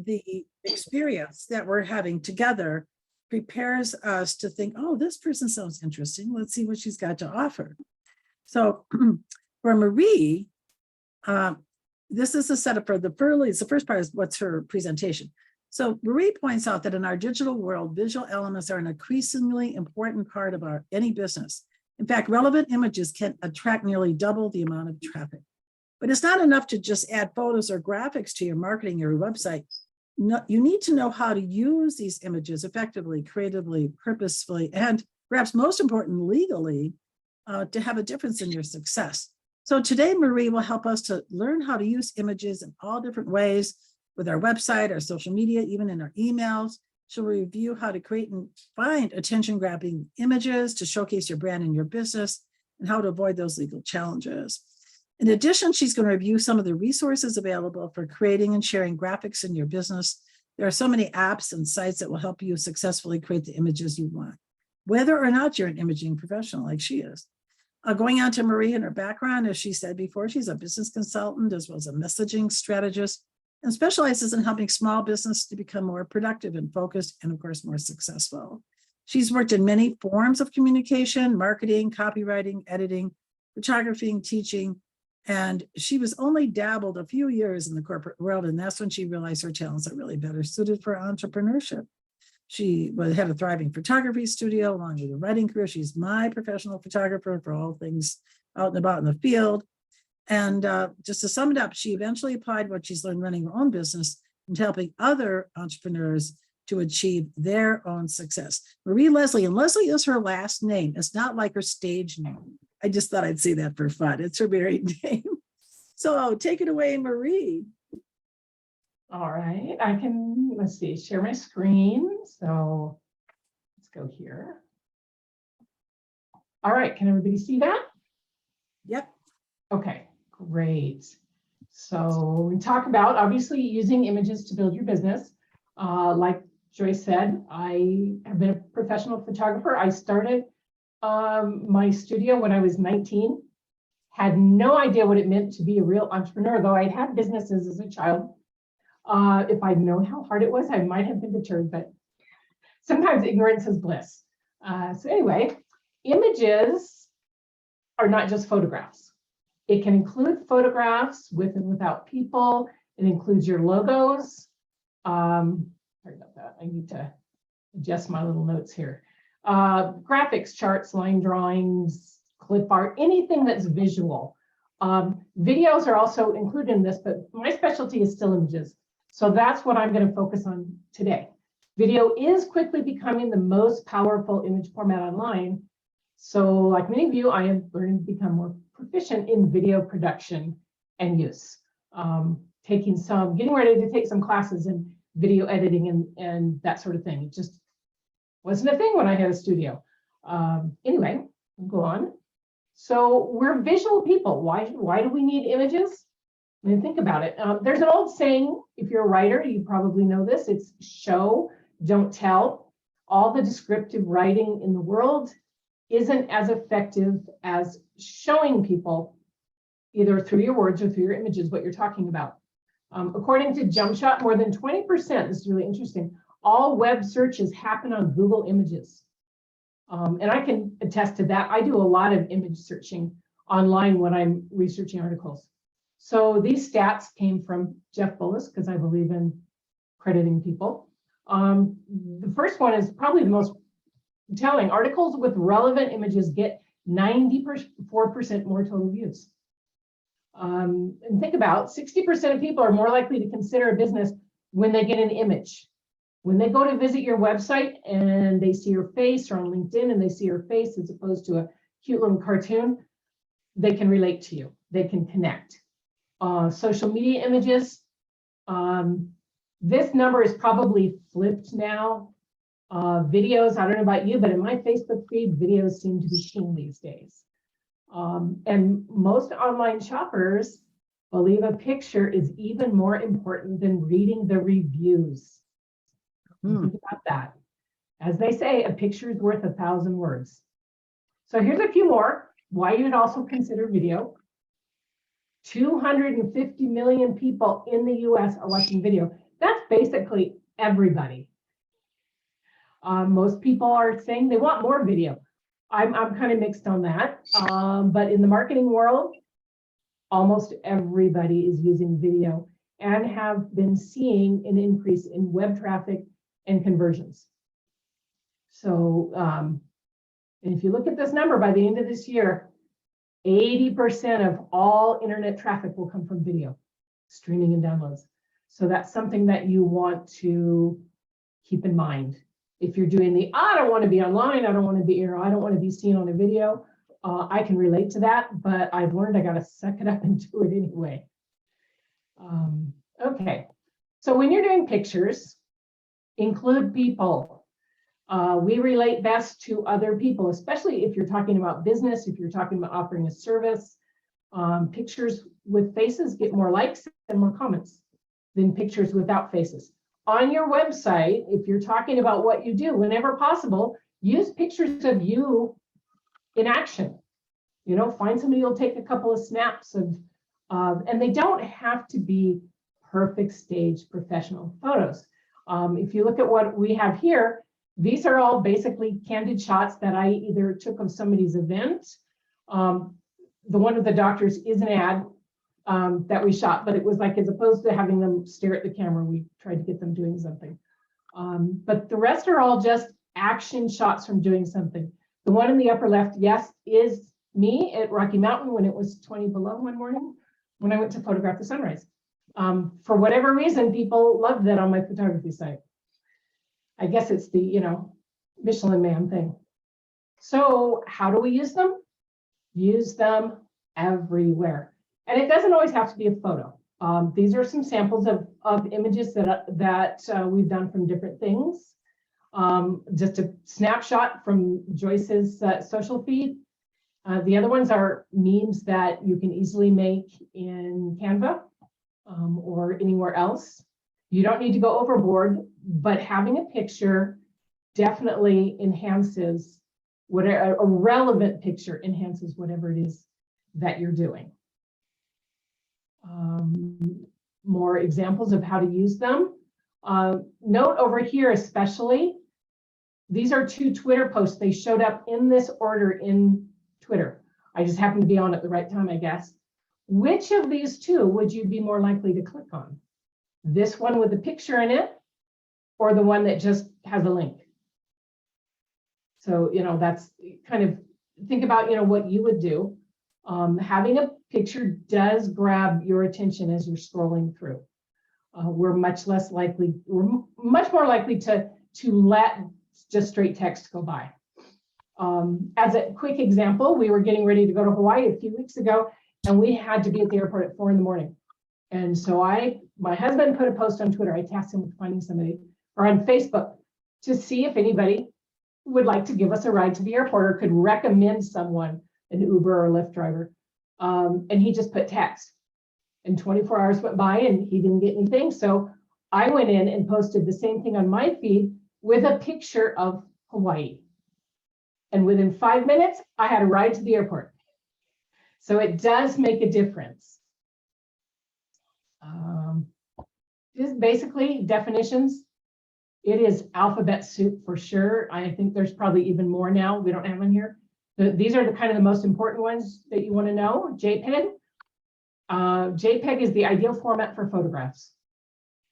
the experience that we're having together prepares us to think, oh, this person sounds interesting. Let's see what she's got to offer. So for Marie, this is a setup for the first part is what's her presentation. So Marie points out that in our digital world, visual elements are an increasingly important part of any business. In fact, relevant images can attract nearly double the amount of traffic. But it's not enough to just add photos or graphics to your marketing or your website. No, you need to know how to use these images effectively, creatively, purposefully, and perhaps most important, legally, to have a difference in your success. So today, Marie will help us to learn how to use images in all different ways with our website, our social media, even in our emails. She'll review how to create and find attention-grabbing images to showcase your brand and your business, and how to avoid those legal challenges. In addition, she's going to review some of the resources available for creating and sharing graphics in your business. There are so many apps and sites that will help you successfully create the images you want, whether or not you're an imaging professional like she is. Going on to Marie and her background, as she said before, she's a business consultant as well as a messaging strategist and specializes in helping small business to become more productive and focused and, of course, more successful. She's worked in many forms of communication, marketing, copywriting, editing, photography, teaching, and she was only dabbled a few years in the corporate world, and that's when she realized her talents are really better suited for entrepreneurship. She had a thriving photography studio along with a writing career. She's my professional photographer for all things out and about in the field. And just to sum it up, she eventually applied what she's learned running her own business and helping other entrepreneurs to achieve their own success. Marie Leslie, and Leslie is her last name. It's not like her stage name. I just thought I'd say that for fun. It's her married name. So take it away, Marie. All right, let's see, share my screen. So let's go here. All right, can everybody see that? Yep. Okay, great. So we talk about obviously using images to build your business. Like Joyce said, I have been a professional photographer. I started my studio when I was 19, had no idea what it meant to be a real entrepreneur, though I'd had businesses as a child. If I'd known how hard it was, I might have been deterred, but sometimes ignorance is bliss. So anyway, images are not just photographs. It can include photographs with and without people. It includes your logos. Sorry about that. I need to adjust my little notes here. Graphics, charts, line drawings, clip art, anything that's visual. Videos are also included in this, but my specialty is still images. So that's what I'm going to focus on today. Video is quickly becoming the most powerful image format online. So like many of you, I am learning to become more proficient in video production and use. Getting ready to take some classes in video editing and that sort of thing. It just wasn't a thing when I had a studio. Anyway, I'll go on. So we're visual people. Why do we need images? I mean, think about it. There's an old saying, if you're a writer, you probably know this. It's show, don't tell. All the descriptive writing in the world isn't as effective as showing people, either through your words or through your images, what you're talking about. According to JumpShot, more than 20%, this is really interesting, all web searches happen on Google Images. And I can attest to that. I do a lot of image searching online when I'm researching articles. So these stats came from Jeff Bullis, because I believe in crediting people. The first one is probably the most telling. Articles with relevant images get 94% more total views. And think about 60% of people are more likely to consider a business when they get an image. When they go to visit your website and they see your face, or on LinkedIn and they see your face as opposed to a cute little cartoon, they can relate to you. They can connect. Social media images. This number is probably flipped now. Videos, I don't know about you, but in my Facebook feed, videos seem to be king these days. And most online shoppers believe a picture is even more important than reading the reviews. Think about that. As they say, a picture is worth 1,000 words. So here's a few more. Why you'd also consider video. 250 million people in the US are watching video. That's basically everybody. Most people are saying they want more video. I'm kind of mixed on that. But in the marketing world, almost everybody is using video and have been seeing an increase in web traffic and conversions. So, and if you look at this number, by the end of this year, 80% of all internet traffic will come from video, streaming and downloads. So that's something that you want to keep in mind. If you're doing the, I don't want to be online, I don't want to be, I don't want to be seen on a video, I can relate to that, but I've learned I got to suck it up and do it anyway. Okay, so when you're doing pictures, include people. We relate best to other people, especially if you're talking about business, if you're talking about offering a service. Pictures with faces get more likes and more comments than pictures without faces. On your website, if you're talking about what you do, whenever possible, use pictures of you in action. You know, find somebody who'll take a couple of snaps of, and they don't have to be perfect stage professional photos. If you look at what we have here, these are all basically candid shots that I either took of somebody's event. The one of the doctors is an ad that we shot, but it was like, as opposed to having them stare at the camera, we tried to get them doing something. But the rest are all just action shots from doing something. The one in the upper left, yes, is me at Rocky Mountain when it was 20 below one morning when I went to photograph the sunrise. For whatever reason, people loved that on my photography site. I guess it's the, you know, Michelin Man thing. So how do we use them? Use them everywhere. And it doesn't always have to be a photo. These are some samples of images that we've done from different things. Just a snapshot from Joyce's social feed. The other ones are memes that you can easily make in Canva or anywhere else. You don't need to go overboard, but having a picture definitely enhances whatever, a relevant picture enhances whatever it is that you're doing. More examples of how to use them. Note over here especially, these are 2 Twitter posts. They showed up in this order in Twitter. I just happened to be on at the right time, I guess. Which of these 2 would you be more likely to click on? This one with the picture in it, or the one that just has a link? So, you know, that's kind of, think about, you know, what you would do. Having a picture does grab your attention as you're scrolling through. We're much more likely to let just straight text go by. As a quick example, we were getting ready to go to Hawaii a few weeks ago, and we had to be at the airport at 4 in the morning. And so my husband put a post on Twitter. I tasked him with finding somebody, or on Facebook, to see if anybody would like to give us a ride to the airport or could recommend someone, an Uber or Lyft driver. And he just put text. And 24 hours went by and he didn't get anything. So I went in and posted the same thing on my feed with a picture of Hawaii. And within 5 minutes, I had a ride to the airport. So it does make a difference. Just basically definitions. It is alphabet soup for sure. I think there's probably even more now. We don't have them here. These are the kind of the most important ones that you want to know. JPEG. JPEG is the ideal format for photographs.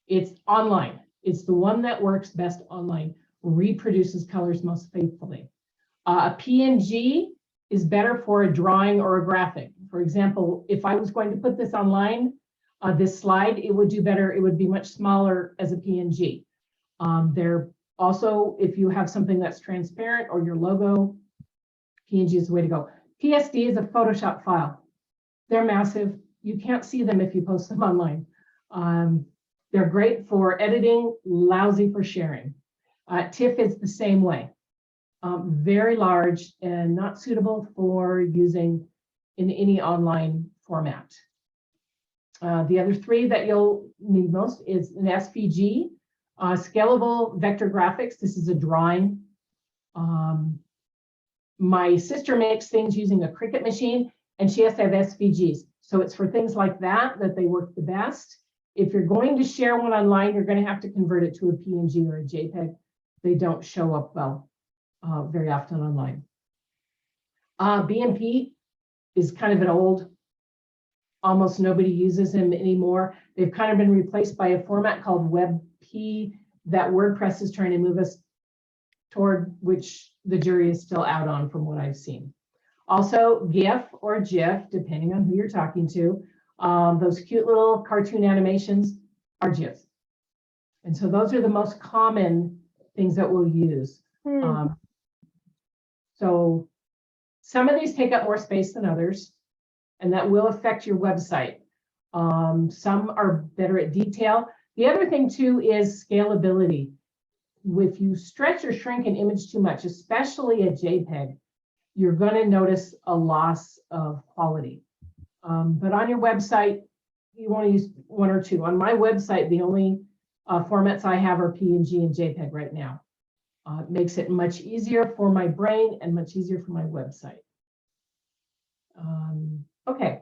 It's online. It's the one that works best online, reproduces colors most faithfully. A PNG is better for a drawing or a graphic. For example, if I was going to put this online, this slide, it would do better. It would be much smaller as a PNG. They're also, if you have something that's transparent or your logo, PNG is the way to go. PSD is a Photoshop file. They're massive. You can't see them if you post them online. They're great for editing, lousy for sharing. TIFF is the same way. Very large and not suitable for using in any online format. The other 3 that you'll need most is an SVG, scalable vector graphics. This is a drawing. My sister makes things using a Cricut machine, and she has to have SVGs. So it's for things like that they work the best. If you're going to share one online, you're going to have to convert it to a PNG or a JPEG. They don't show up well very often online. BMP is kind of an old, almost nobody uses them anymore. They've kind of been replaced by a format called WebP that WordPress is trying to move us toward, which the jury is still out on from what I've seen. Also, GIF or GIF, depending on who you're talking to, those cute little cartoon animations are GIFs. And so those are the most common things that we'll use. So some of these take up more space than others, and that will affect your website. Some are better at detail. The other thing too is scalability. If you stretch or shrink an image too much, especially a JPEG, you're going to notice a loss of quality. But on your website, you want to use one or two. On my website, the only formats I have are PNG and JPEG right now. It makes it much easier for my brain and much easier for my website. Okay,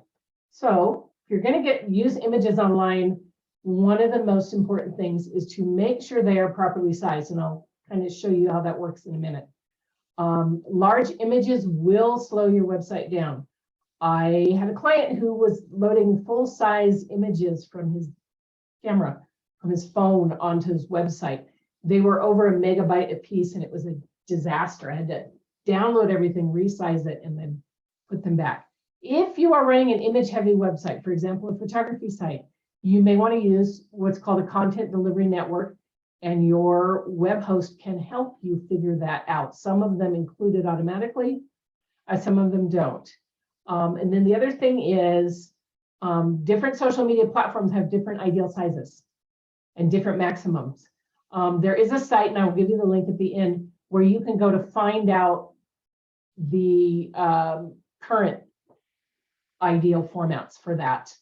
so if you're going to use images online, one of the most important things is to make sure they are properly sized, and I'll kind of show you how that works in a minute. Large images will slow your website down. I had a client who was loading full-size images from his camera, from his phone onto his website. They were over 1 megabyte a piece, and it was a disaster. I had to download everything, resize it, and then put them back. If you are running an image-heavy website, for example, a photography site, you may want to use what's called a content delivery network, and your web host can help you figure that out. Some of them include it automatically, some of them don't. And then the other thing is different social media platforms have different ideal sizes and different maximums. There is a site, and I'll give you the link at the end, where you can go to find out the current ideal formats for that.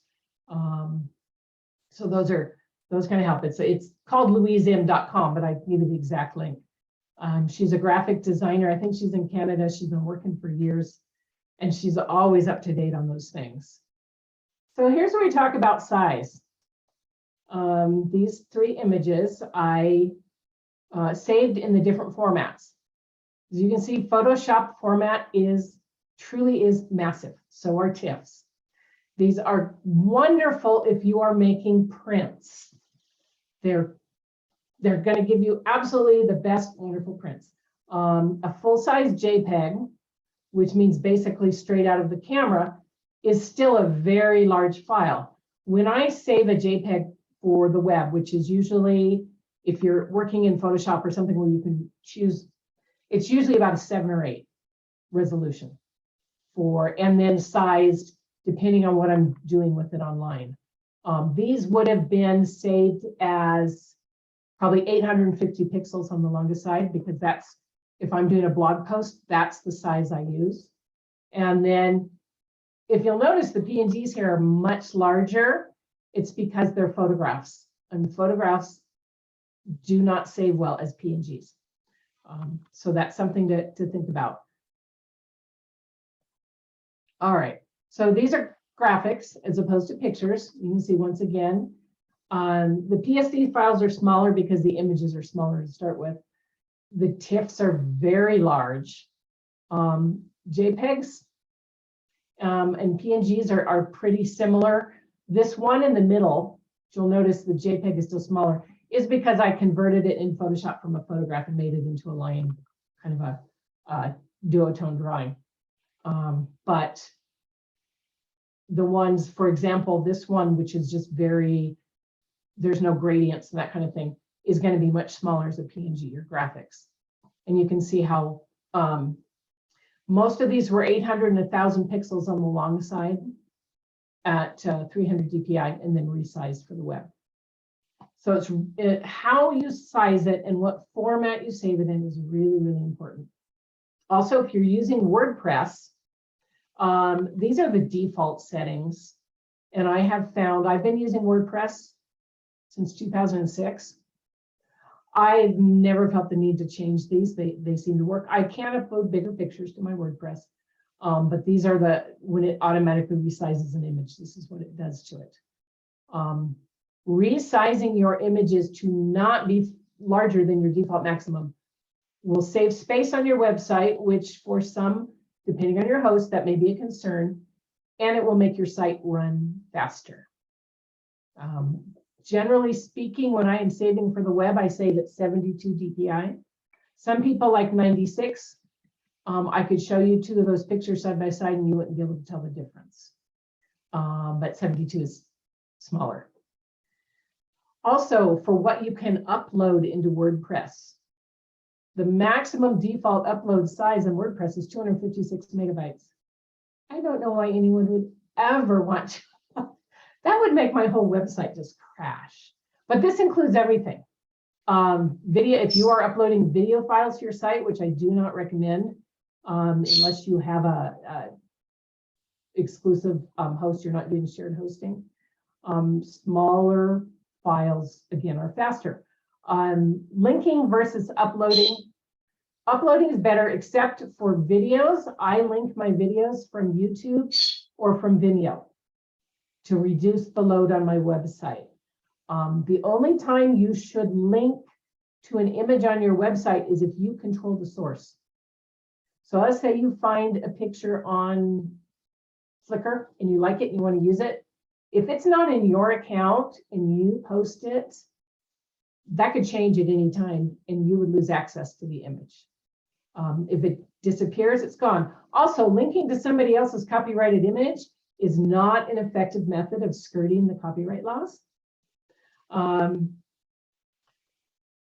So those kind of help. It's called louiseM.com, but I can give you the exact link. She's a graphic designer. I think she's in Canada. She's been working for years, and she's always up to date on those things. So here's where we talk about size. These 3 images I saved in the different formats. As you can see, Photoshop format truly is massive. So are TIFFs. These are wonderful if you are making prints. They're going to give you absolutely the best wonderful prints. A full-size JPEG, which means basically straight out of the camera, is still a very large file. When I save a JPEG for the web, which is usually, if you're working in Photoshop or something where you can choose, it's usually about a 7 or 8 resolution and then sized depending on what I'm doing with it online. These would have been saved as probably 850 pixels on the longest side, because that's, if I'm doing a blog post, that's the size I use. And then if you'll notice, the PNGs here are much larger. It's because they're photographs, and photographs do not save well as PNGs. So that's something to think about. All right, so these are graphics as opposed to pictures. You can see once again, the PSD files are smaller because the images are smaller to start with. The TIFFs are very large. JPEGs and PNGs are pretty similar. This one in the middle, you'll notice the JPEG is still smaller, is because I converted it in Photoshop from a photograph and made it into a line, kind of a duotone drawing. But the ones, for example, this one, which is just there's no gradients and that kind of thing, is going to be much smaller as a PNG or graphics. And you can see how most of these were 800 and 1,000 pixels on the long side at 300 DPI, and then resized for the web. So it's how you size it and what format you save it in is really, really important. Also, if you're using WordPress, these are the default settings. And I have found, I've been using WordPress since 2006. I've never felt the need to change these. They seem to work. I can upload bigger pictures to my WordPress, but these are when it automatically resizes an image, this is what it does to it. Resizing your images to not be larger than your default maximum will save space on your website, which for some, depending on your host, that may be a concern, and it will make your site run faster. Generally speaking, when I am saving for the web, I save at 72 DPI. Some people like 96. I could show you two of those pictures side by side and you wouldn't be able to tell the difference. But 72 is smaller. Also, for what you can upload into WordPress, the maximum default upload size in WordPress is 256 megabytes. I don't know why anyone would ever want to. That would make my whole website just crash. But this includes everything. Video, if you are uploading video files to your site, which I do not recommend, unless you have a exclusive host, you're not doing shared hosting. Smaller files, again, are faster. Linking versus uploading. Uploading is better, except for videos. I link my videos from YouTube or from Vimeo to reduce the load on my website. The only time you should link to an image on your website is if you control the source. So let's say you find a picture on Flickr and you like it and you want to use it. If it's not in your account and you post it, that could change at any time and you would lose access to the image. If it disappears, it's gone. Also, linking to somebody else's copyrighted image is not an effective method of skirting the copyright laws.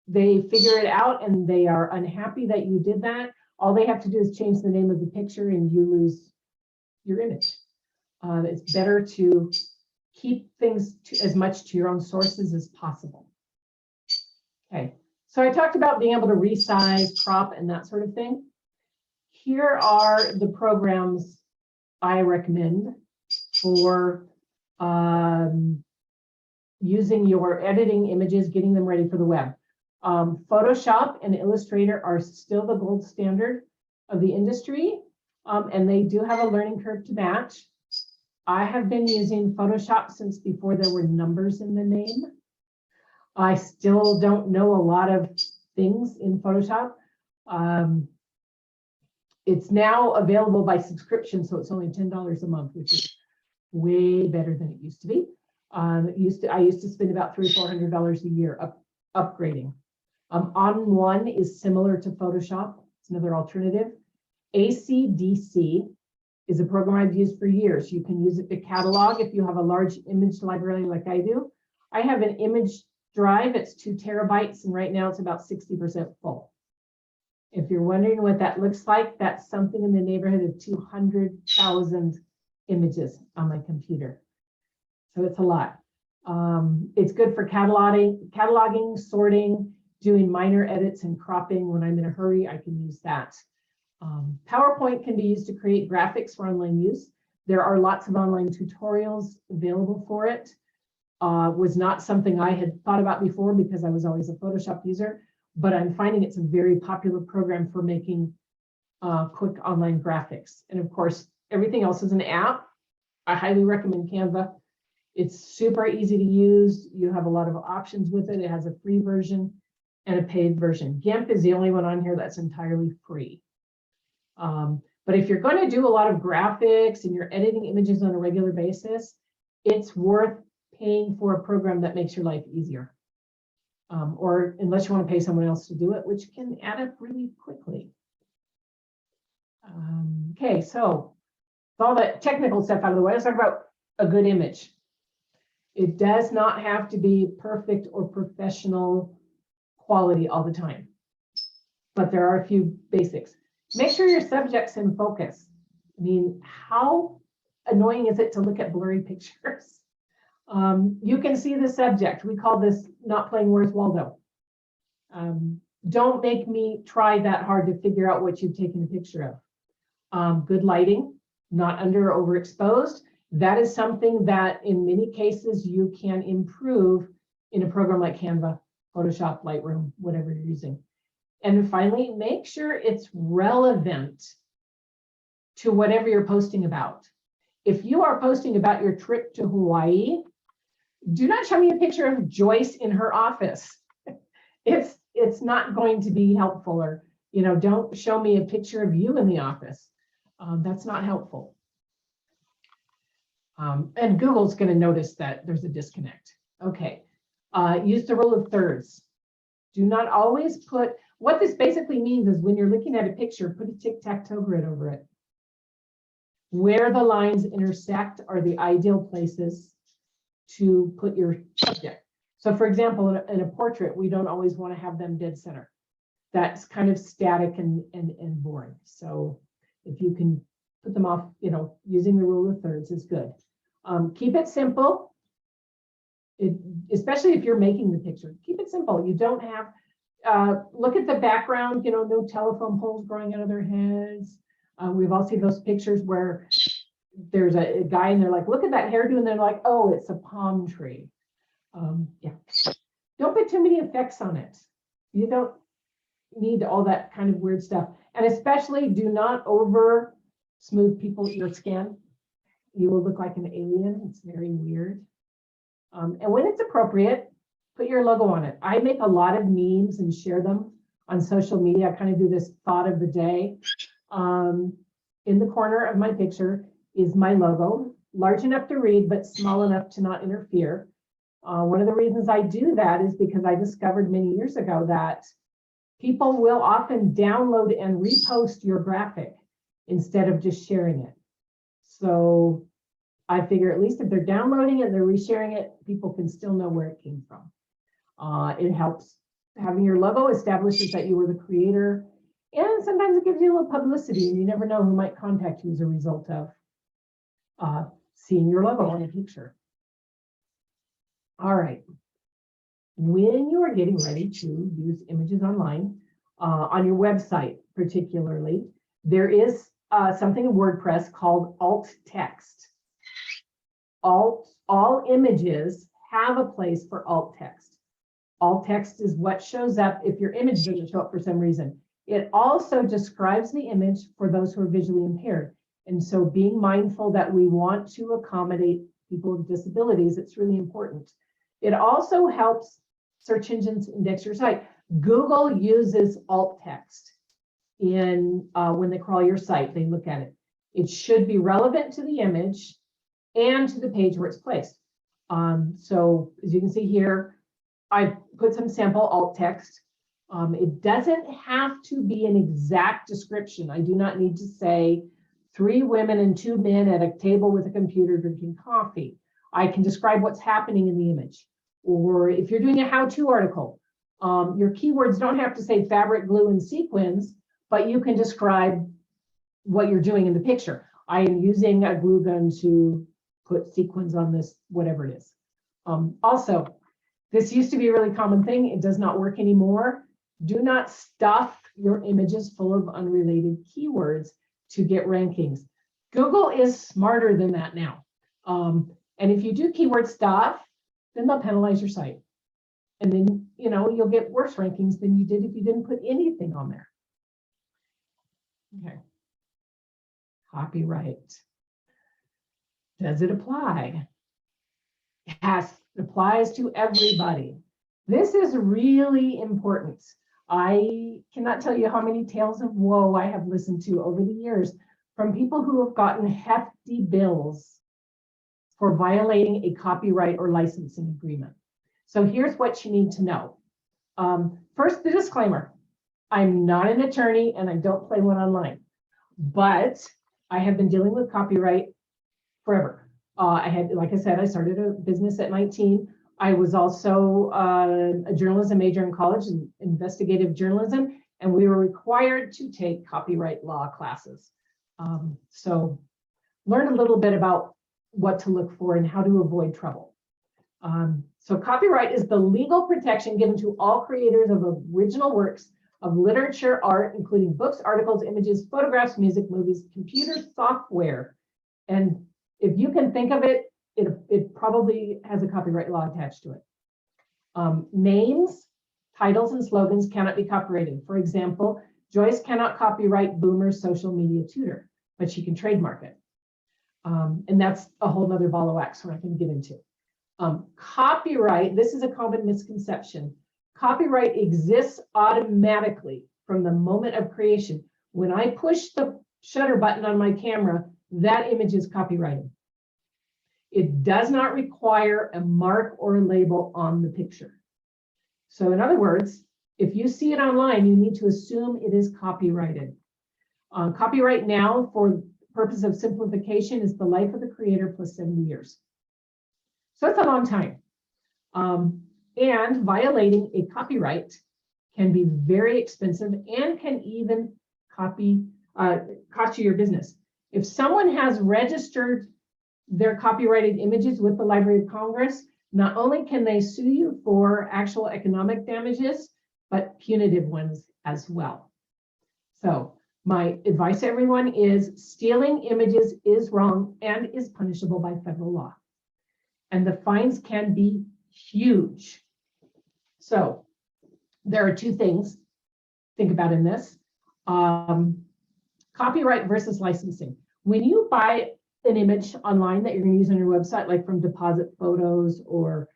They figure it out and they are unhappy that you did that. All they have to do is change the name of the picture and you lose your image. It's better to keep things as much to your own sources as possible. Okay, so I talked about being able to resize, crop, and that sort of thing. Here are the programs I recommend for using your editing images, getting them ready for the web. Photoshop and Illustrator are still the gold standard of the industry, and they do have a learning curve to match. I have been using Photoshop since before there were numbers in the name. I still don't know a lot of things in Photoshop. It's now available by subscription, so it's only $10 a month, which is way better than it used to be. I used to spend about $300 or $400 a year upgrading. On1 is similar to Photoshop. It's another alternative. ACDC is a program I've used for years. You can use it to catalog if you have a large image library like I do. I have an image drive, it's 2 terabytes, and right now it's about 60% full. If you're wondering what that looks like, that's something in the neighborhood of 200,000 images on my computer. So it's a lot. It's good for cataloging, sorting, doing minor edits and cropping. When I'm in a hurry, I can use that. PowerPoint can be used to create graphics for online use. There are lots of online tutorials available for it. Was not something I had thought about before because I was always a Photoshop user, but I'm finding it's a very popular program for making quick online graphics. And of course, everything else is an app. I highly recommend Canva. It's super easy to use. You have a lot of options with it. It has a free version and a paid version. GIMP is the only one on here that's entirely free. But if you're going to do a lot of graphics and you're editing images on a regular basis, it's worth paying for a program that makes your life easier. Or unless you want to pay someone else to do it, which can add up really quickly. Okay, so with all the technical stuff out of the way, let's talk about a good image. It does not have to be perfect or professional quality all the time, but there are a few basics. Make sure your subject's in focus. I mean, how annoying is it to look at blurry pictures? You can see the subject. We call this not playing Where's Waldo. Don't make me try that hard to figure out what you've taken a picture of. Good lighting, not under or overexposed. That is something that in many cases you can improve in a program like Canva, Photoshop, Lightroom, whatever you're using. And finally, make sure it's relevant to whatever you're posting about. If you are posting about your trip to Hawaii, Do not show me a picture of Joyce in her office. It's not going to be helpful. Or, don't show me a picture of you in the office. That's not helpful. And Google's going to notice that there's a disconnect. Okay. Use the rule of thirds. Do not always put, what this basically means is when you're looking at a picture, put a tic-tac-toe grid over it. Where the lines intersect are the ideal places to put your subject. So for example, in a portrait, we don't always want to have them dead center. That's kind of static and boring. So if you can put them off, using the rule of thirds is good. Keep it simple. Especially if you're making the picture, keep it simple. You don't have, look at the background, no telephone poles growing out of their heads. We've all seen those pictures where there's a guy and they're like, look at that hairdo. And they're like, oh, it's a palm tree. Yeah. Don't put too many effects on it. You don't need all that kind of weird stuff. And especially do not over smooth your skin. You will look like an alien. It's very weird. And when it's appropriate, put your logo on it. I make a lot of memes and share them on social media. I kind of do this thought of the day. In the corner of my picture is my logo, large enough to read, but small enough to not interfere. One of the reasons I do that is because I discovered many years ago that people will often download and repost your graphic instead of just sharing it. So I figure at least if they're downloading it and they're resharing it, people can still know where it came from. It helps. Having your logo establishes that you were the creator, and sometimes it gives you a little publicity, and you never know who might contact you as a result of seeing your logo on a picture. All right. When you are getting ready to use images online, on your website particularly, there is something in WordPress called alt text. All images have a place for alt text. Alt text is what shows up if your image doesn't show up for some reason. It also describes the image for those who are visually impaired. And so being mindful that we want to accommodate people with disabilities, it's really important. It also helps search engines index your site. Google uses alt text in when they crawl your site, they look at it. It should be relevant to the image and to the page where it's placed. So as you can see here, I put some sample alt text. It doesn't have to be an exact description. I do not need to say 3 women and 2 men at a table with a computer drinking coffee. I can describe what's happening in the image. Or if you're doing a how-to article, your keywords don't have to say fabric, glue, and sequins, but you can describe what you're doing in the picture. I am using a glue gun to put sequins on this, whatever it is. Also, this used to be a really common thing. It does not work anymore. Do not stuff your images full of unrelated keywords to get rankings. Google is smarter than that now. And if you do keyword stuff, then they'll penalize your site. And then, you'll get worse rankings than you did if you didn't put anything on there. Okay. Copyright. Does it apply? Yes, it applies to everybody. This is really important. I cannot tell you how many tales of woe I have listened to over the years from people who have gotten hefty bills for violating a copyright or licensing agreement. So here's what you need to know. First, the disclaimer. I'm not an attorney and I don't play one online, but I have been dealing with copyright forever. Like I said, I started a business at 19. I was also a journalism major in college, in investigative journalism, and we were required to take copyright law classes. So learn a little bit about what to look for and how to avoid trouble. So copyright is the legal protection given to all creators of original works of literature, art, including books, articles, images, photographs, music, movies, computer software. And if you can think of it, it probably has a copyright law attached to it. Names, titles, and slogans cannot be copyrighted. For example, Joyce cannot copyright Boomer's social media tutor, but she can trademark it. And that's a whole nother ball of wax we're not going to get into. Copyright, this is a common misconception. Copyright exists automatically from the moment of creation. When I push the shutter button on my camera, that image is copyrighted. It does not require a mark or a label on the picture. So in other words, if you see it online, you need to assume it is copyrighted. Copyright now, for purpose of simplification, is the life of the creator plus 70 years. So it's a long time. And violating a copyright can be very expensive and can even cost you your business. If someone has registered their copyrighted images with the Library of Congress, not only can they sue you for actual economic damages, but punitive ones as well. So my advice to everyone is stealing images is wrong and is punishable by federal law. And the fines can be huge. So there are two things to think about in this. Copyright versus licensing. When you buy an image online that you're going to use on your website, like from Deposit Photos, or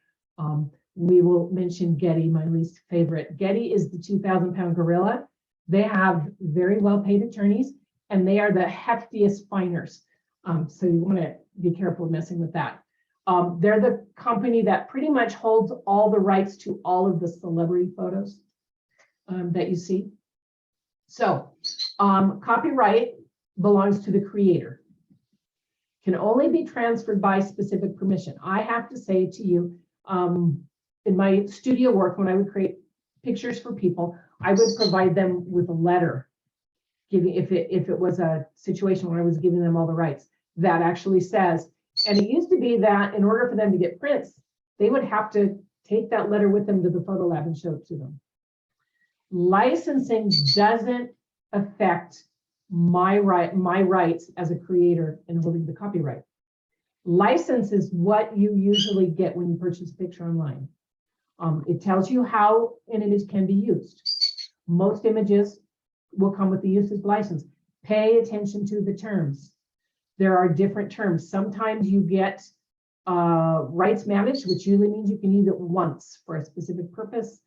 we will mention Getty, my least favorite. Getty is the 2,000-pound gorilla. They have very well-paid attorneys, and they are the heftiest finers. So you want to be careful of messing with that. They're the company that pretty much holds all the rights to all of the celebrity photos that you see. So copyright belongs to the creator. Can only be transferred by specific permission. I have to say to you, in my studio work, when I would create pictures for people, I would provide them with a letter, giving if it was a situation where I was giving them all the rights, that actually says, and it used to be that in order for them to get prints, they would have to take that letter with them to the photo lab and show it to them. Licensing doesn't affect my rights as a creator in holding the copyright. License is what you usually get when you purchase a picture online. It tells you how an image can be used. Most images will come with the usage license. Pay attention to the terms. There are different terms. Sometimes you get rights managed, which usually means you can use it once for a specific purpose.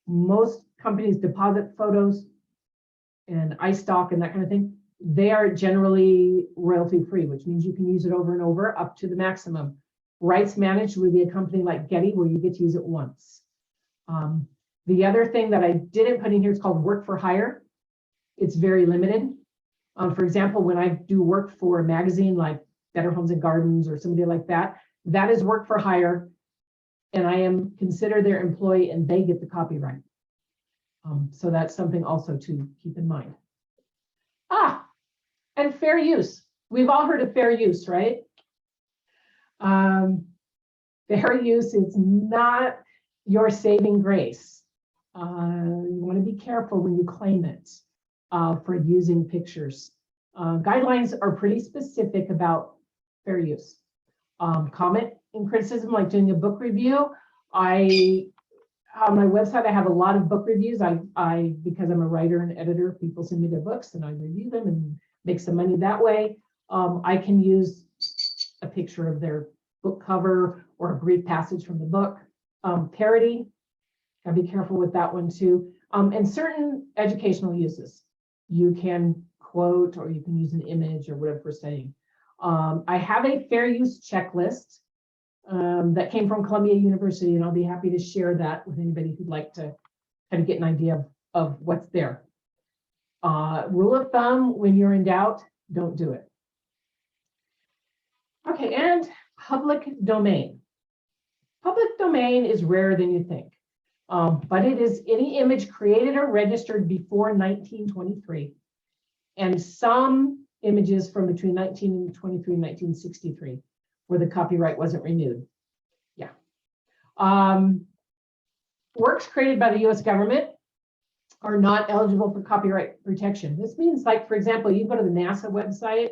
Most companies, Deposit Photos and iStock and that kind of thing, they are generally royalty free, which means you can use it over and over up to the maximum. Rights managed would be a company like Getty, where you get to use it once. The other thing that I didn't put in here is called work for hire. It's very limited. For example, when I do work for a magazine like Better Homes and Gardens or somebody like that, that is work for hire, and I am considered their employee and they get the copyright. So that's something also to keep in mind. And fair use. We've all heard of fair use, right? Fair use is not your saving grace. You want to be careful when you claim it for using pictures. Guidelines are pretty specific about fair use. Comment and criticism, like doing a book review. On my website, I have a lot of book reviews. Because I'm a writer and editor, people send me their books and I review them and make some money that way. I can use a picture of their book cover or a brief passage from the book. Parody, gotta be careful with that one too. And certain educational uses. You can quote or you can use an image or whatever we're saying. I have a fair use checklist that came from Columbia University, and I'll be happy to share that with anybody who'd like to kind of get an idea of what's there. Rule of thumb, when you're in doubt, don't do it. Okay, and public domain. Public domain is rarer than you think, but it is any image created or registered before 1923, and some images from between 1923 and 1963, where the copyright wasn't renewed. Yeah. Works created by the US government are not eligible for copyright protection. This means, like, for example, you go to the NASA website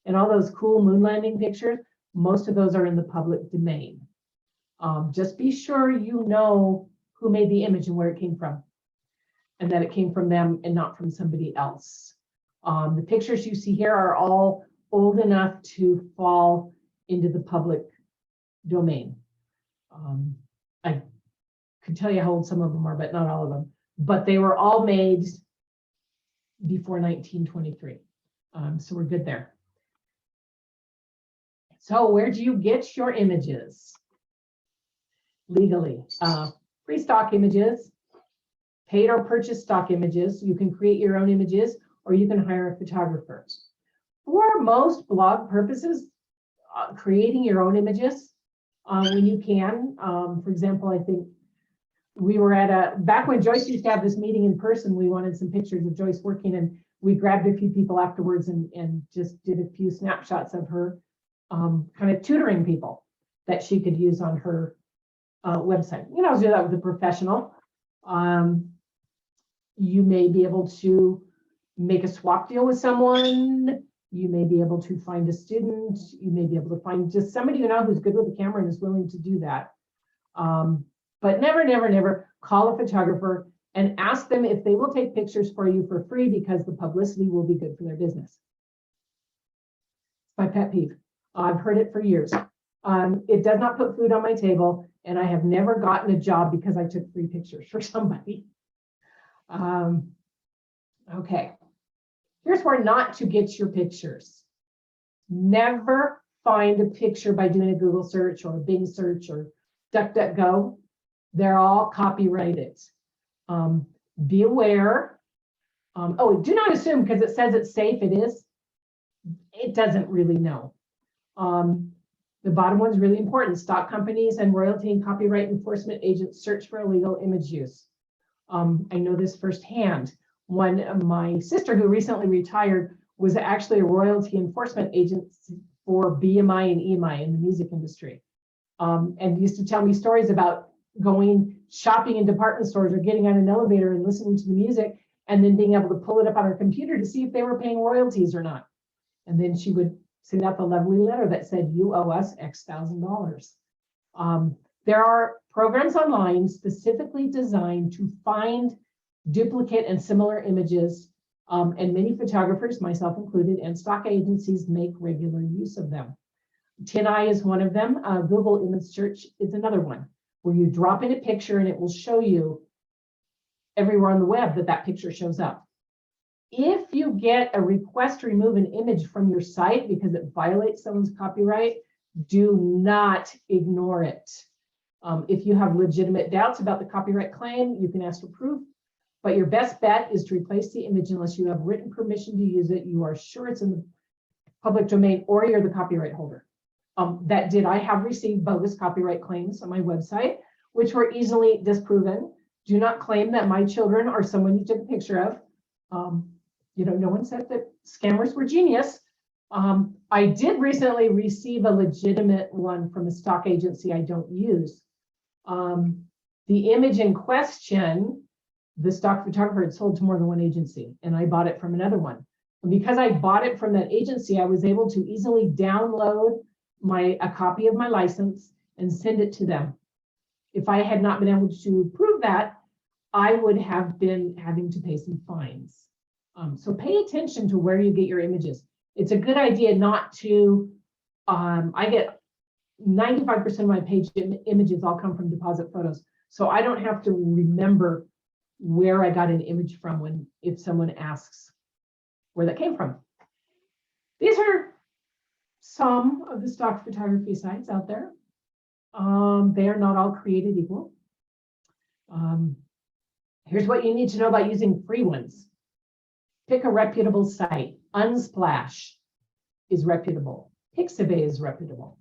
and all those cool moon landing pictures, most of those are in the public domain. Just be sure you know who made the image and where it came from, and that it came from them and not from somebody else. The pictures you see here are all old enough to fall into the public domain. I could tell you how old some of them are, but not all of them. But they were all made before 1923. So we're good there. So where do you get your images? Legally, free stock images, paid or purchased stock images. You can create your own images or you can hire a photographer. For most blog purposes, creating your own images when you can. For example, I think we were at back when Joyce used to have this meeting in person, we wanted some pictures of Joyce working, and we grabbed a few people afterwards and just did a few snapshots of her kind of tutoring people that she could use on her website. You know, do that with a professional. You may be able to make a swap deal with someone. You may be able to find a student. You may be able to find just somebody you know who's good with the camera and is willing to do that. But never, never, never call a photographer and ask them if they will take pictures for you for free because the publicity will be good for their business. It's my pet peeve. I've heard it for years. It does not put food on my table, and I have never gotten a job because I took free pictures for somebody. Okay. Here's where not to get your pictures. Never find a picture by doing a Google search or a Bing search or DuckDuckGo. They're all copyrighted. Be aware. Do not assume because it says it's safe, it is. It doesn't really know. The bottom one's really important. Stock companies and royalty and copyright enforcement agents search for illegal image use. I know this firsthand. My sister, who recently retired, was actually a royalty enforcement agent for BMI and EMI in the music industry, and used to tell me stories about going shopping in department stores or getting on an elevator and listening to the music and then being able to pull it up on her computer to see if they were paying royalties or not. And then she would send out the lovely letter that said, you owe us X thousand dollars. There are programs online specifically designed to find duplicate and similar images, and many photographers, myself included, and stock agencies make regular use of them. TinEye is one of them. Google Image Search is another one, where you drop in a picture and it will show you everywhere on the web that picture shows up. If you get a request to remove an image from your site because it violates someone's copyright, do not ignore it. If you have legitimate doubts about the copyright claim, you can ask for proof, but your best bet is to replace the image unless you have written permission to use it, you are sure it's in the public domain, or you're the copyright holder. I have received bogus copyright claims on my website, which were easily disproven. Do not claim that my children are someone you took a picture of. No one said that scammers were genius. I did recently receive a legitimate one from a stock agency I don't use. The image in question, the stock photographer had sold to more than one agency, and I bought it from another one. And because I bought it from that agency, I was able to easily download a copy of my license and send it to them. If I had not been able to prove that, I would have been having to pay some fines. So pay attention to where you get your images. It's a good idea not to, I get 95% of my page images all come from deposit photos. So I don't have to remember where I got an image from if someone asks where that came from. These are some of the stock photography sites out there. They are not all created equal. Here's what you need to know about using free ones. Pick a reputable site. Unsplash is reputable. Pixabay is reputable.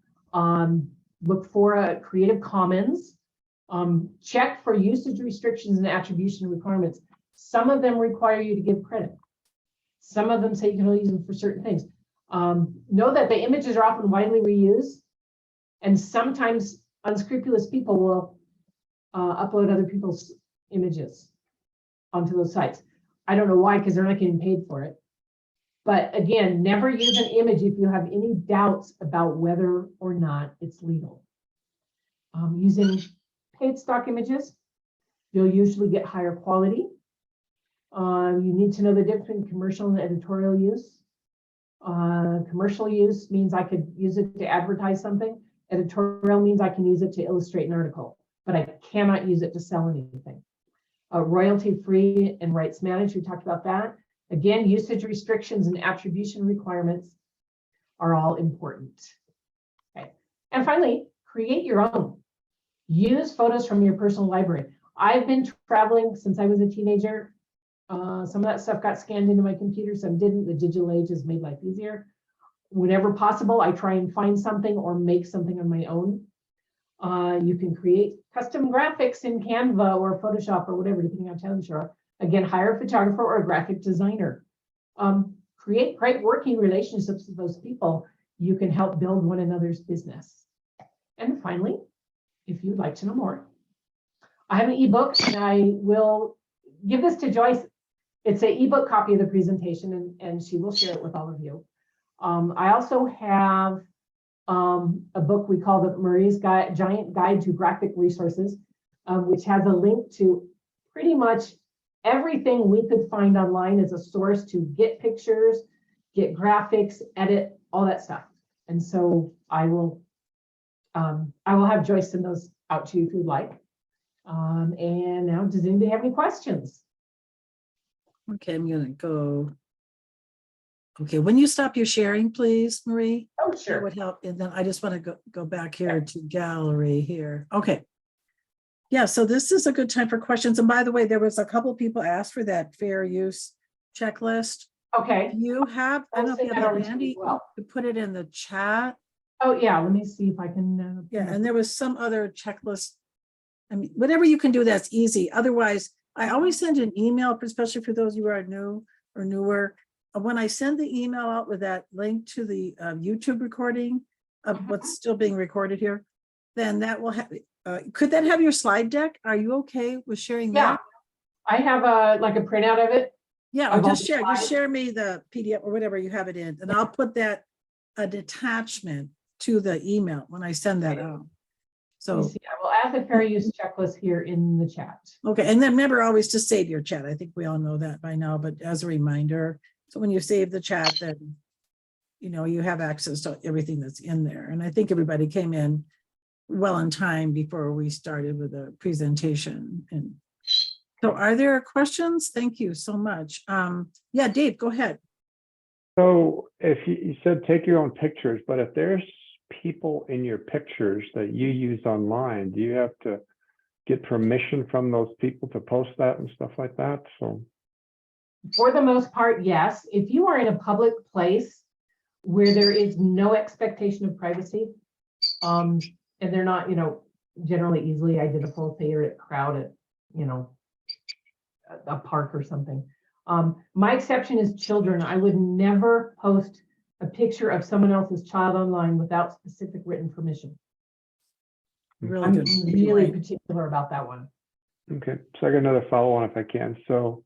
Look for a Creative Commons. Check for usage restrictions and attribution requirements. Some of them require you to give credit. Some of them say you can only use them for certain things. Know that the images are often widely reused, and sometimes unscrupulous people will upload other people's images onto those sites. I don't know why, because they're not getting paid for it. But again, never use an image if you have any doubts about whether or not it's legal. Using paid stock images, you'll usually get higher quality. You need to know the difference between commercial and editorial use. Commercial use means I could use it to advertise something. Editorial means I can use it to illustrate an article, but I cannot use it to sell anything. Royalty free and rights managed, we talked about that. Again, usage restrictions and attribution requirements are all important. Okay. And finally, create your own. Use photos from your personal library. I've been traveling since I was a teenager. Some of that stuff got scanned into my computer, some didn't. The digital age has made life easier. Whenever possible, I try and find something or make something on my own. You can create custom graphics in Canva or Photoshop or whatever, depending on town you are. Again, hire a photographer or a graphic designer. Create great working relationships with those people. You can help build one another's business. And finally, if you'd like to know more, I have an ebook, and I will give this to Joyce. It's an ebook copy of the presentation, and she will share it with all of you. I also have a book we call the Marie's Giant Guide to Graphic Resources, which has a link to pretty much everything we could find online as a source to get pictures, get graphics, edit, all that stuff. And so I will have Joyce send those out to you if you'd like. And now, does anybody have any questions? Okay, I'm gonna go. Okay, when you stop your sharing, please, Marie. Oh, That sure. would help. And then I just want to go back here to gallery here. Okay. Yeah, so this is a good time for questions. And by the way, there was a couple people asked for that fair use checklist. Okay. You have, I don't know if you I'll send that have over it to you handy, as well. to put it in the chat. Oh, yeah. Let me see if I can. Yeah, and there was some other checklist. I mean, whatever you can do, that's easy. Otherwise, I always send an email, especially for those who are new or newer. When I send the email out with that link to the YouTube recording of what's still being recorded here, then that will have, could that have your slide deck? Are you okay with sharing that? Yeah, I have like a printout of it. Yeah, or Of all just the slides. share me the PDF or whatever you have it in, and I'll put that an attachment to the email when I send that out. Let me So, see. I will add the fair use checklist here in the chat. okay, and then remember always to save your chat. I think we all know that by now, but as a reminder, so when you save the chat, then you know you have access to everything that's in there. And I think everybody came in well in time before we started with the presentation. And so are there questions? Thank you so much. Yeah, Dave, go ahead. So if you said take your own pictures, but if there's people in your pictures that you use online, do you have to get permission from those people to post that and stuff like that? So For the most part, yes. If you are in a public place where there is no expectation of privacy, and they're not, generally easily identifiable, say you're at a crowd at, a park or something. My exception is children. I would never post a picture of someone else's child online without specific written permission. Really I'm good. really particular about that one. okay, so I got another follow-on if I can. So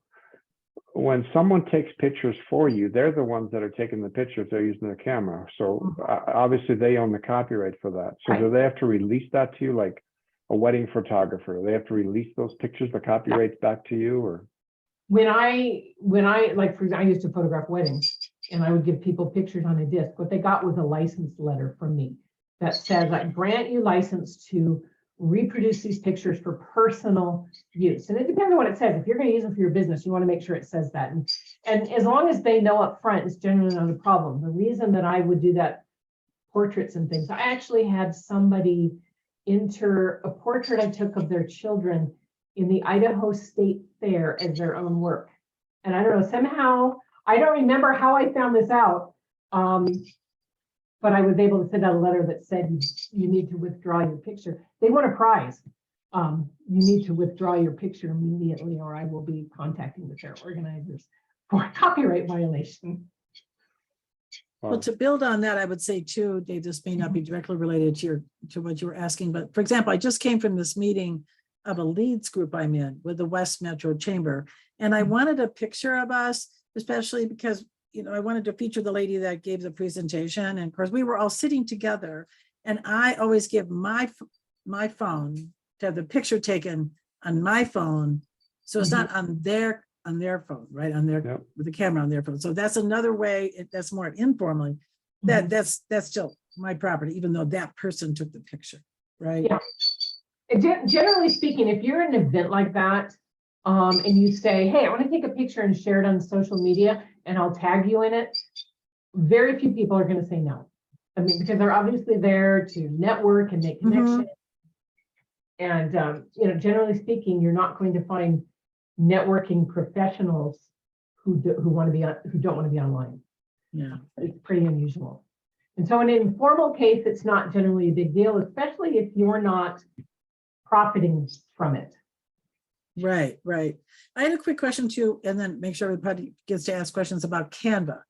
when someone takes pictures for you, they're the ones that are taking the pictures. They're using their camera. So obviously they own the copyright for that. So Right. do they have to release that to you, like a wedding photographer? They have to release those pictures, the copyrights back to you, or? When I like, for example, I used to photograph weddings, and I would give people pictures on a disc. What they got was a license letter from me that says, I grant you license to reproduce these pictures for personal use. And it depends on what it says. If you're going to use them for your business, you want to make sure it says that. And as long as they know up front, it's generally not a problem. The reason that I would do that, portraits and things, I actually had somebody enter a portrait I took of their children in the Idaho State Fair as their own work. And I don't know, somehow, I don't remember how I found this out, but I was able to send out a letter that said, you need to withdraw your picture. They won a prize. You need to withdraw your picture immediately, or I will be contacting the fair organizers for a copyright violation. Well, to build on that, I would say too, Dave, this may not be directly related to what you were asking, but for example, I just came from this meeting of a leads group I'm in with the West Metro Chamber, and I wanted a picture of us, especially because I wanted to feature the lady that gave the presentation, and of course we were all sitting together, and I always give my phone to have the picture taken on my phone, so it's not on their phone, right? On their with the camera on their phone. So that's another way. That's more informally. That's still my property, even though that person took the picture, right? Yeah. Generally speaking, if you're at an event like that, and you say, hey, I want to take a picture and share it on social media, and I'll tag you in it, very few people are going to say no. I mean, because they're obviously there to network and make connections. And, generally speaking, you're not going to find networking professionals who don't want to be online. Yeah. It's pretty unusual. And so in an informal case, it's not generally a big deal, especially if you're not profiting from it. Right, right. I had a quick question too, and then make sure everybody gets to ask questions about Canva.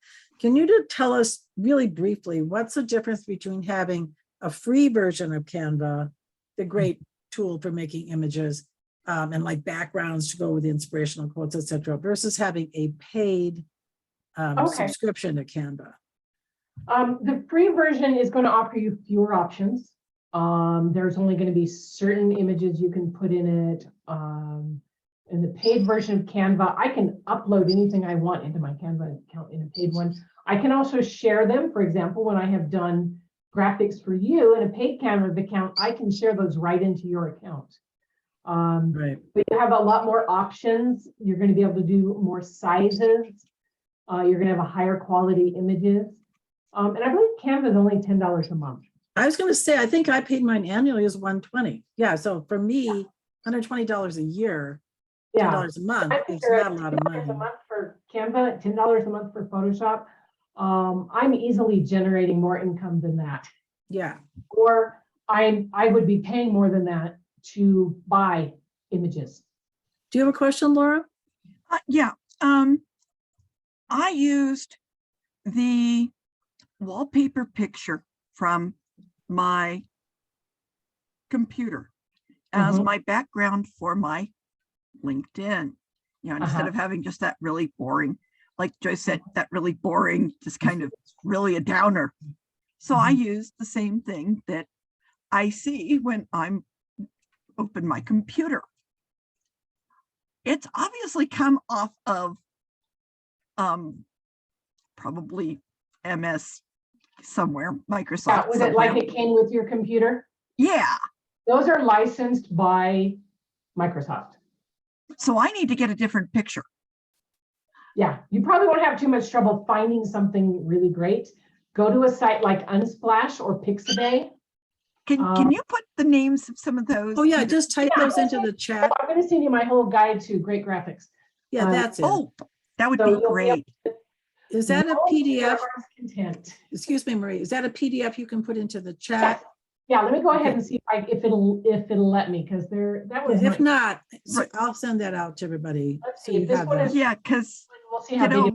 Can you tell us really briefly, what's the difference between having a free version of Canva, the great tool for making images, and like backgrounds to go with inspirational quotes, etc., versus having a paid subscription to Canva? The free version is going to offer you fewer options. There's only going to be certain images you can put in it. In the paid version of Canva, I can upload anything I want into my Canva account in a paid one. I can also share them. For example, when I have done graphics for you in a paid Canva account, I can share those right into your account. Right. But you have a lot more options. You're going to be able to do more sizes. You're going to have a higher quality images. And I believe Canva is only $10 a month. I was going to say, I think I paid mine annually is $120. Yeah. So for me, $120 a year, $10 a month is not a lot of money. $10 a month for Canva, $10 a month for Photoshop. I'm easily generating more income than that. Yeah. Or I would be paying more than that to buy images. Do you have a question, Laura? Yeah. I used the wallpaper picture from my computer as my background for my LinkedIn. Instead of having just that really boring, like Joyce said, that really boring, just kind of really a downer. So I use the same thing that I see when I'm open my computer. It's obviously come off of probably MS somewhere, Microsoft. Yeah, was it like it came with your computer? Yeah. Those are licensed by Microsoft. So I need to get a different picture. Yeah, you probably won't have too much trouble finding something really great. Go to a site like Unsplash or Pixabay. Can you put the names of some of those? Oh yeah, just type those into the chat. I'm going to send you my whole guide to great graphics. Yeah, that's it. Oh, that would be great. Is that a PDF? Content. Excuse me, Marie. Is that a PDF you can put into the chat? Yeah, let me go ahead and see if it'll let me, because that was If not, so I'll send that out to everybody. Let's So see you if this have one that. is. Yeah, because We'll see how big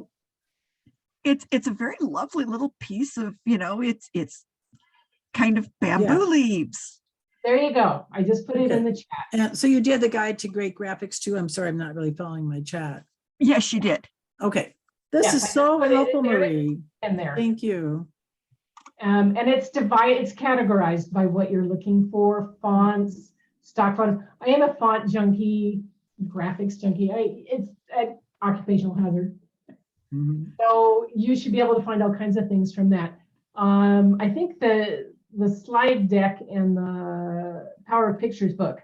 it's a very lovely little piece of, it's kind of bamboo leaves. There you go. I just put it in the chat. And so you did the guide to great graphics too. I'm sorry, I'm not really following my chat. Yes, you did. Okay. This Yes, is I just so put it in helpful, there. Marie. In there. Thank you. And it's categorized by what you're looking for, fonts, stock fonts. I am a font junkie, graphics junkie. It's an occupational hazard. So you should be able to find all kinds of things from that. I think the slide deck and the Power of Pictures book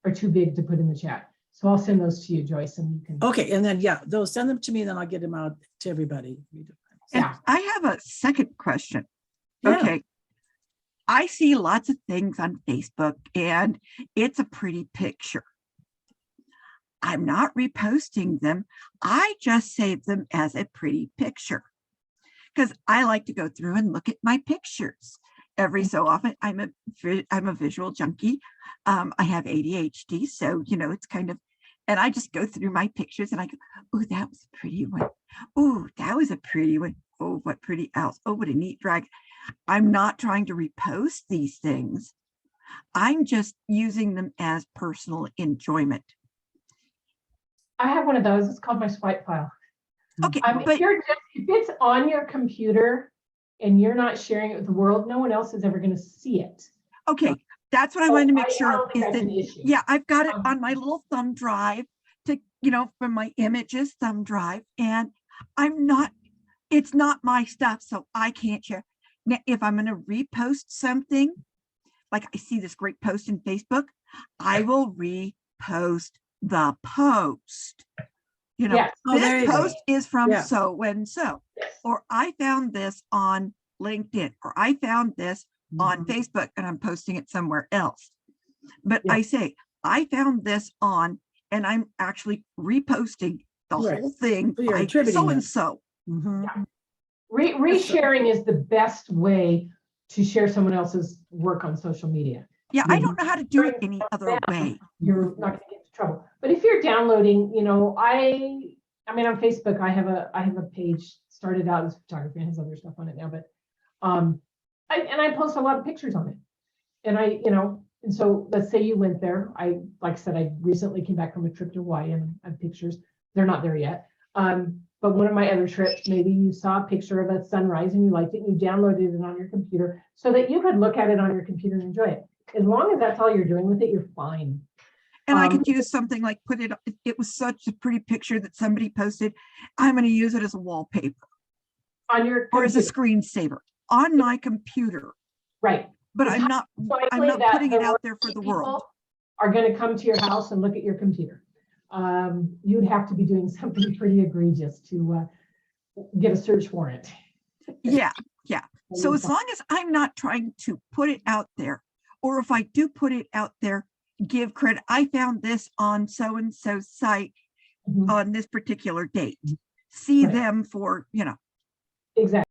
are too big to put in the chat. So I'll send those to you, Joyce, and you can. Okay, and then those send them to me, then I'll get them out to everybody. And I have a second question. Yeah. Okay. I see lots of things on Facebook and it's a pretty picture. I'm not reposting them. I just save them as a pretty picture because I like to go through and look at my pictures every so often. I'm a visual junkie. I have ADHD, so it's kind of, and I just go through my pictures and I go, oh, that was a pretty one. Oh, that was a pretty one. Oh, what pretty else. Oh, what a neat drag. I'm not trying to repost these things. I'm just using them as personal enjoyment. I have one of those. It's called my swipe file. Okay, if it's on your computer and you're not sharing it with the world, no one else is ever going to see it. Okay, that's what I wanted to make sure of. Is that, yeah, I've got it on my little thumb drive to, from my images thumb drive, and I'm not, it's not my stuff, so I can't share. Now, if I'm going to repost something, like I see this great post in Facebook, I will repost the post. You know, Yes. Oh, there this you go. post is from Yeah. so and so, Yes. or I found this on LinkedIn, or I found this on Mhm. Facebook and I'm posting it somewhere else. But Yeah. I say, I found this on, and I'm actually reposting the Right. whole thing So you're by attributing so it. and so. Mhm. Resharing is the best way to share someone else's work on social media. Yeah, I don't know how to do it Bring any other way. You're not going to get into trouble. But if you're downloading, you know, I mean, on Facebook, I have a page started out as photography and has other stuff on it now, but I post a lot of pictures on it. And you know, and so let's say you went there. Like I said, I recently came back from a trip to Hawaii and I have pictures. They're not there yet. But one of my other trips, maybe you saw a picture of a sunrise and you liked it, and you downloaded it on your computer so that you could look at it on your computer and enjoy it. As long as that's all you're doing with it, you're fine. And I could use something like it was such a pretty picture that somebody posted. I'm going to use it as a wallpaper On your or as a computer. screensaver on my computer. Right. But It's I'm not likely that putting it the out there for the world. people are going to come to your house and look at your computer. You'd have to be doing something pretty egregious to get a search warrant. Yeah, yeah. So as long as I'm not trying to put it out there, or if I do put it out there, give credit. I found this on so-and-so site Mhm. on this particular date. See Right. them for, you know, Exactly.